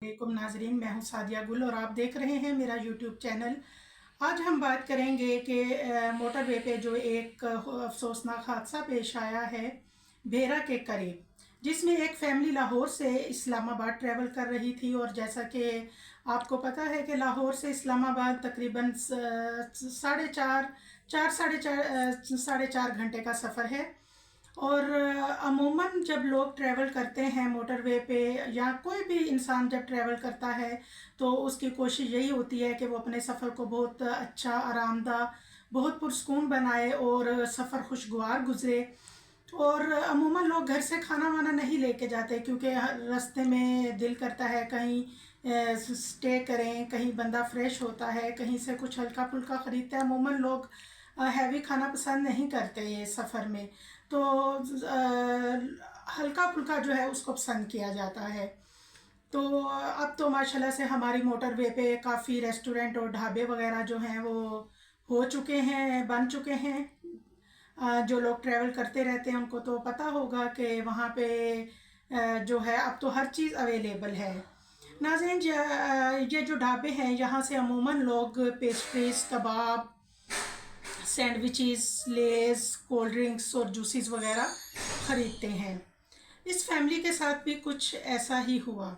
वालेकुम नाजरीन, मैं हूं सादिया गुल और आप देख रहे हैं मेरा यूट्यूब चैनल। आज हम बात करेंगे कि मोटरवे पे जो एक अफसोसनाक हादसा पेश आया है भेरा के करीब, जिसमें एक फैमिली लाहौर से इस्लामाबाद ट्रैवल कर रही थी। और जैसा कि आपको पता है कि लाहौर से इस्लामाबाद तकरीबन साढ़े चार घंटे का सफ़र है। और अमूमन जब लोग ट्रैवल करते हैं मोटरवे पे या कोई भी इंसान जब ट्रैवल करता है तो उसकी कोशिश यही होती है कि वो अपने सफ़र को बहुत अच्छा, आरामदा, बहुत पुरस्कून बनाए और सफ़र खुशगवार गुजरे। और अमूमन लोग घर से खाना वाना नहीं लेके जाते, क्योंकि रास्ते में दिल करता है कहीं स्टे करें, कहीं बंदा फ्रेश होता है, कहीं से कुछ हल्का फुल्का ख़रीदता है। अमूमन लोग हैवी खाना पसंद नहीं करते ये सफ़र में, तो हल्का फुल्का जो है उसको पसंद किया जाता है। तो अब तो माशाल्लाह से हमारी मोटरवे पे काफ़ी रेस्टोरेंट और ढाबे वगैरह जो हैं वो हो चुके हैं, बन चुके हैं। जो लोग ट्रैवल करते रहते हैं उनको तो पता होगा कि वहाँ पे जो है अब तो हर चीज़ अवेलेबल है। नाज़रीन, ये जो ढाबे हैं यहाँ से अमूमन लोग पेस्ट्रीज, कबाब, सैंडविचेस, लेज़, कोल्ड ड्रिंक्स और जूसेस वगैरह ख़रीदते हैं। इस फैमिली के साथ भी कुछ ऐसा ही हुआ।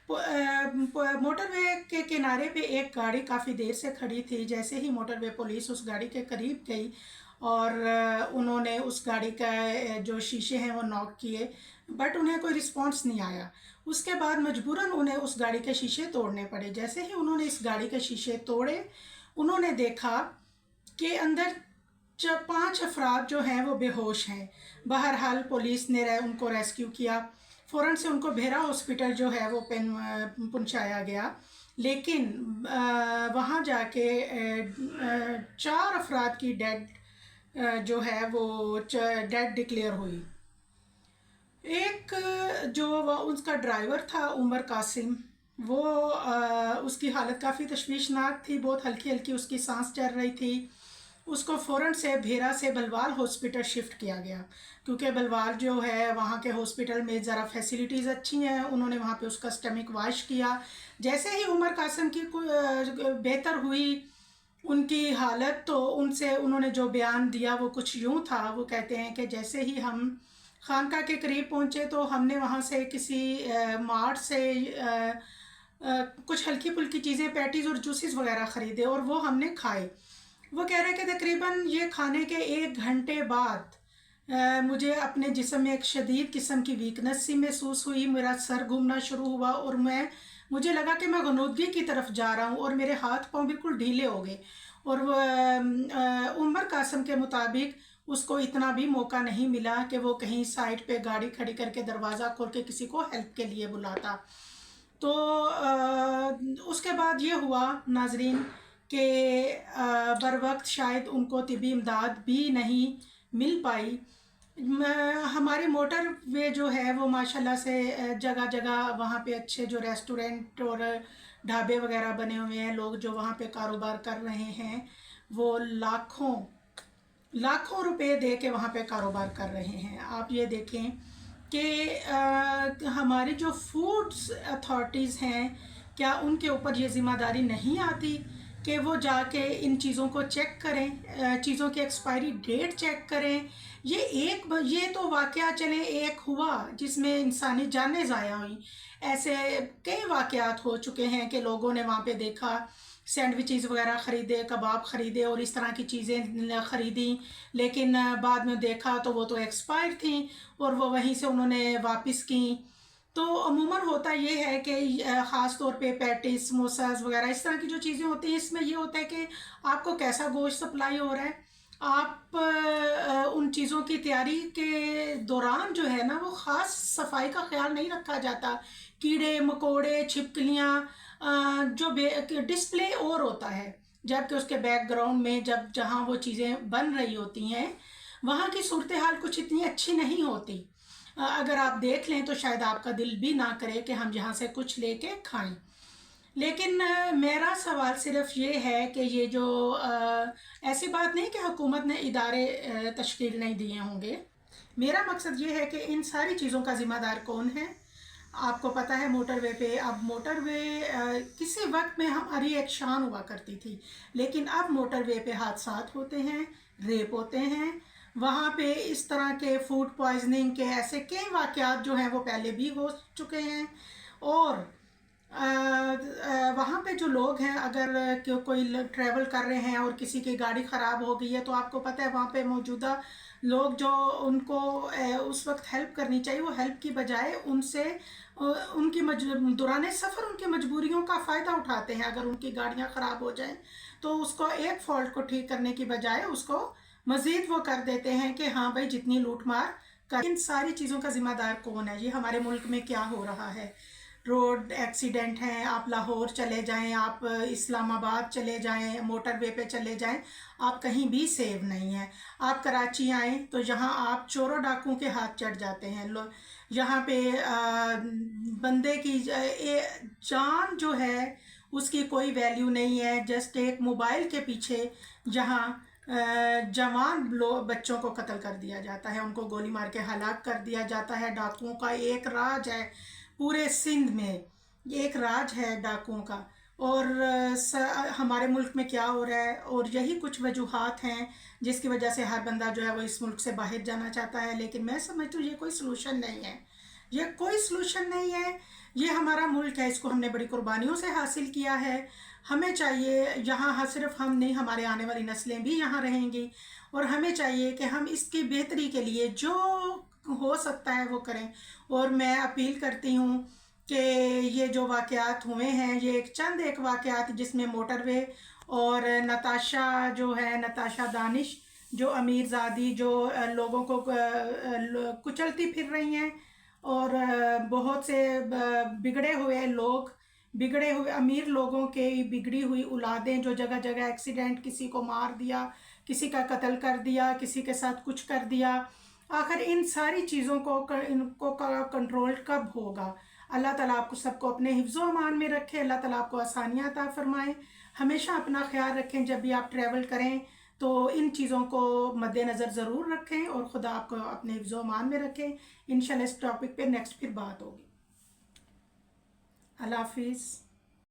मोटरवे के किनारे पे एक गाड़ी काफ़ी देर से खड़ी थी। जैसे ही मोटरवे पुलिस उस गाड़ी के करीब गई और उन्होंने उस गाड़ी का जो शीशे हैं वो नॉक किए, बट उन्हें कोई रिस्पांस नहीं आया। उसके बाद मजबूरन उन्हें उस गाड़ी के शीशे तोड़ने पड़े। जैसे ही उन्होंने इस गाड़ी के शीशे तोड़े, उन्होंने देखा कि अंदर 5 अफराद जो हैं वो बेहोश हैं। बहरहाल पुलिस ने उनको रेस्क्यू किया, फ़ौरन से उनको भेरा हॉस्पिटल जो है वो पहुंचाया गया। लेकिन वहाँ जाके 4 अफराद की डेड जो है वो डेड डिक्लेयर हुई। एक जो उसका ड्राइवर था उमर कासिम, वो उसकी हालत काफ़ी तशवीशनाक थी, बहुत हल्की हल्की उसकी सांस चल रही थी। उसको फ़ौरन से भेरा से बलवाल हॉस्पिटल शिफ्ट किया गया, क्योंकि बलवाल जो है वहाँ के हॉस्पिटल में ज़रा फैसिलिटीज़ अच्छी हैं। उन्होंने वहाँ पे उसका स्टमक वॉश किया। जैसे ही उमर कासिम की बेहतर हुई उनकी हालत, तो उनसे उन्होंने जो बयान दिया वो कुछ यूँ था। वो कहते हैं कि जैसे ही हम खानका के करीब पहुँचे तो हमने वहाँ से किसी मार्ट से कुछ हल्की फुल्की चीज़ें, पैटीज़ और जूसेस वगैरह ख़रीदे और वो हमने खाए। वो कह रहे हैं कि तकरीबन ये खाने के 1 घंटे बाद मुझे अपने जिस्म में एक शदीद किस्म की वीकनेस सी महसूस हुई। मेरा सर घूमना शुरू हुआ और मुझे लगा कि मैं गनौदगी की तरफ जा रहा हूँ और मेरे हाथ पाँव बिल्कुल ढीले हो गए। और उमर कासिम के मुताबिक उसको इतना भी मौका नहीं मिला कि वो कहीं साइड पे गाड़ी खड़ी करके दरवाज़ा खोल के किसी को हेल्प के लिए बुलाता। तो उसके बाद ये हुआ नाजरीन कि बर वक्त शायद उनको तिबी इमदाद भी नहीं मिल पाई। हमारी मोटर वे जो है वो माशाल्लाह से जगह जगह वहाँ पे अच्छे जो रेस्टोरेंट और ढाबे वगैरह बने हुए हैं। लोग जो वहाँ पे कारोबार कर रहे हैं वो लाखों लाखों रुपए दे के वहाँ पे कारोबार कर रहे हैं। आप ये देखें कि हमारी जो फूड्स अथॉरिटीज़ हैं, क्या उनके ऊपर ये ज़िम्मेदारी नहीं आती कि वो जाके इन चीज़ों को चेक करें, चीज़ों की एक्सपायरी डेट चेक करें। ये तो वाक़या चलें एक हुआ जिसमें इंसानी जानें ज़ाया हुई। ऐसे कई वाक़यात हो चुके हैं कि लोगों ने वहाँ पे देखा, सैंडविचेस वगैरह ख़रीदे, कबाब ख़रीदे और इस तरह की चीज़ें ख़रीदी, लेकिन बाद में देखा तो वो तो एक्सपायर थी और वो वहीं से उन्होंने वापस की। तो अमूमन होता ये है कि ख़ास तौर पे पैटीज, समोसास वगैरह इस तरह की जो चीज़ें होती हैं, इसमें ये होता है कि आपको कैसा गोश्त सप्लाई हो रहा है। आप उन चीज़ों की तैयारी के दौरान जो है ना वो ख़ास सफाई का ख्याल नहीं रखा जाता। कीड़े मकोड़े, छिपकलियाँ, जो डिस्प्ले और होता है, जबकि उसके बैकग्राउंड में जहाँ वो चीज़ें बन रही होती हैं वहाँ की सूरत हाल कुछ इतनी अच्छी नहीं होती। अगर आप देख लें तो शायद आपका दिल भी ना करे कि हम यहाँ से कुछ लेके खाएं। लेकिन मेरा सवाल सिर्फ ये है कि ये जो ऐसी बात नहीं कि हुकूमत ने इदारे तश्कील नहीं दिए होंगे। मेरा मकसद ये है कि इन सारी चीज़ों का ज़िम्मेदार कौन है। آپ کو پتہ ہے موٹر وے پہ، اب موٹر وے کسی وقت میں ہماری ایک شان ہوا کرتی تھی، لیکن اب موٹر وے پہ حادثات ہوتے ہیں، ریپ ہوتے ہیں، وہاں پہ اس طرح کے فوڈ پوائزننگ کے ایسے کئی واقعات جو ہیں وہ پہلے بھی ہو چکے ہیں۔ اور وہاں پہ جو لوگ ہیں، اگر کوئی ٹریول کر رہے ہیں اور کسی کی گاڑی خراب ہو گئی ہے تو آپ کو پتہ ہے وہاں پہ موجودہ لوگ جو ان کو اس وقت ہیلپ کرنی چاہیے، وہ ہیلپ کی بجائے ان سے ان کی دوران سفر ان کی مجبوریوں کا فائدہ اٹھاتے ہیں۔ اگر ان کی گاڑیاں خراب ہو جائیں تو اس کو ایک فالٹ کو ٹھیک کرنے کی بجائے اس کو مزید وہ کر دیتے ہیں کہ ہاں بھائی جتنی لوٹ مار کر۔ ان ساری چیزوں کا ذمہ دار کون ہے؟ یہ ہمارے ملک میں کیا ہو رہا ہے؟ روڈ ایکسیڈنٹ ہیں، آپ لاہور چلے جائیں، آپ اسلام آباد چلے جائیں، موٹر وے پہ چلے جائیں، آپ کہیں بھی سیو نہیں ہیں۔ آپ کراچی آئیں تو یہاں آپ چوروں ڈاکوں کے ہاتھ چڑھ جاتے ہیں یہاں پہ بندے کی جان جو ہے اس کی کوئی ویلیو نہیں ہے۔ جسٹ ایک موبائل کے پیچھے جہاں جوان بچوں کو قتل کر دیا جاتا ہے، ان کو گولی مار کے ہلاک کر دیا جاتا ہے۔ ڈاکوؤں کا ایک راج ہے پورے سندھ میں، ایک راج ہے ڈاکوؤں کا۔ اور ہمارے ملک میں کیا ہو رہا ہے، اور یہی کچھ وجوہات ہیں جس کی وجہ سے ہر بندہ جو ہے وہ اس ملک سے باہر جانا چاہتا ہے۔ لیکن میں سمجھتی ہوں یہ کوئی سلوشن نہیں ہے، یہ کوئی سلوشن نہیں ہے۔ یہ ہمارا ملک ہے، اس کو ہم نے بڑی قربانیوں سے حاصل کیا ہے۔ ہمیں چاہیے یہاں صرف ہم نہیں، ہمارے آنے والی نسلیں بھی یہاں رہیں گی، اور ہمیں چاہیے کہ ہم اس کی بہتری کے لیے جو ہو سکتا ہے وہ کریں۔ اور میں اپیل کرتی ہوں کہ یہ جو واقعات ہوئے ہیں، یہ ایک واقعات جس میں موٹر وے اور نتاشا جو ہے، نتاشا دانش جو امیر زادی جو لوگوں کو کچلتی پھر رہی ہیں، اور بہت سے بگڑے ہوئے امیر لوگوں کے بگڑی ہوئی اولادیں جو جگہ جگہ ایکسیڈنٹ، کسی کو مار دیا، کسی کا قتل کر دیا، کسی کے ساتھ کچھ کر دیا۔ آخر ان ساری چیزوں کو کنٹرول کب ہوگا؟ اللہ تعالیٰ آپ کو سب کو اپنے حفظ و امان میں رکھے، اللہ تعالیٰ آپ کو آسانیاں عطا فرمائیں۔ ہمیشہ اپنا خیال رکھیں، جب بھی آپ ٹریول کریں تو ان چیزوں کو مد نظر ضرور رکھیں، اور خدا آپ کو اپنے حفظ و امان میں رکھیں۔ انشاءاللہ اس ٹاپک پہ نیکسٹ پھر بات ہوگی۔ اللہ حافظ۔